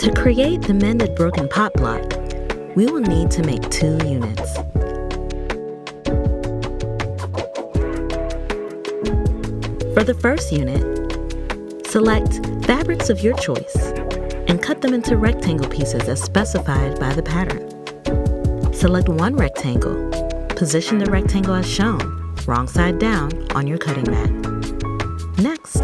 To create the Mended Broken Pot block, we will need to make 2 units. For the first unit, select fabrics of your choice and cut them into rectangle pieces as specified by the pattern. Select one rectangle, position the rectangle as shown, wrong side down on your cutting mat. Next,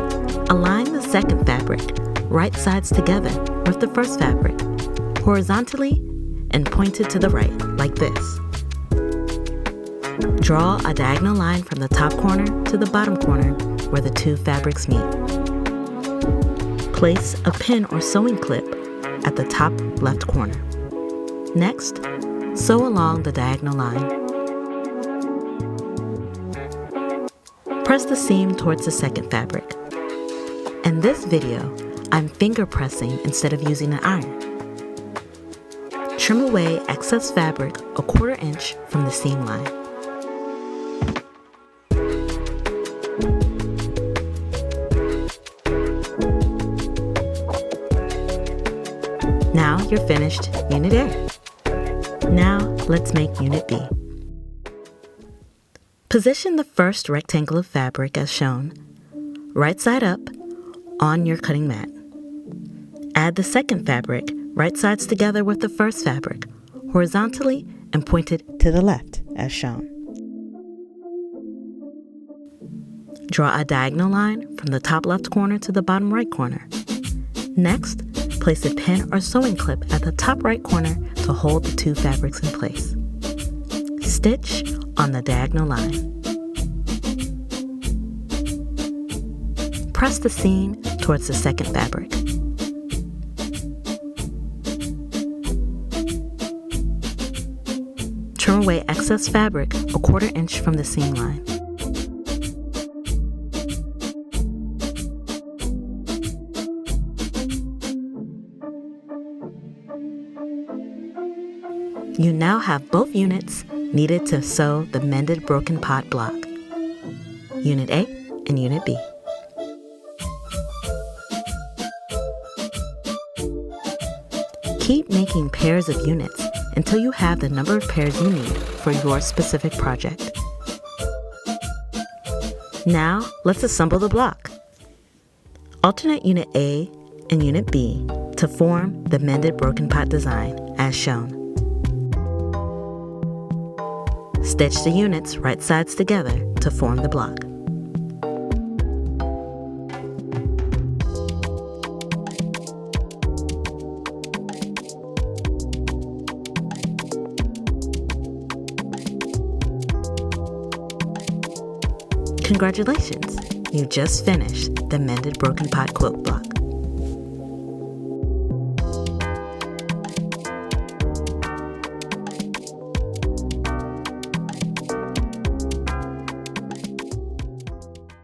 align the second fabric, right sides together with the first fabric, horizontally and pointed to the right, like this. Draw a diagonal line from the top corner to the bottom corner where the 2 fabrics meet. Place a pin or sewing clip at the top left corner. Next, sew along the diagonal line. Press the seam towards the second fabric. In this video, I'm finger pressing instead of using an iron. Trim away excess fabric a 1/4 inch from the seam line. Now you're finished Unit A. Now let's make Unit B. Position the first rectangle of fabric as shown, right side up, on your cutting mat. Add the second fabric, right sides together with the first fabric, horizontally and pointed to the left as shown. Draw a diagonal line from the top left corner to the bottom right corner. Next, place a pin or sewing clip at the top right corner to hold the 2 fabrics in place. Stitch on the diagonal line. Press the seam towards the second fabric. Trim away excess fabric a 1/4 inch from the seam line. You now have both units needed to sew the Mended Broken Pot block, Unit A and Unit B. Keep making pairs of units until you have the number of pairs you need for your specific project. Now, let's assemble the block. Alternate Unit A and Unit B to form the Mended Broken Pot design as shown. Stitch the units right sides together to form the block. Congratulations! You just finished the Mended Broken Pot quilt block.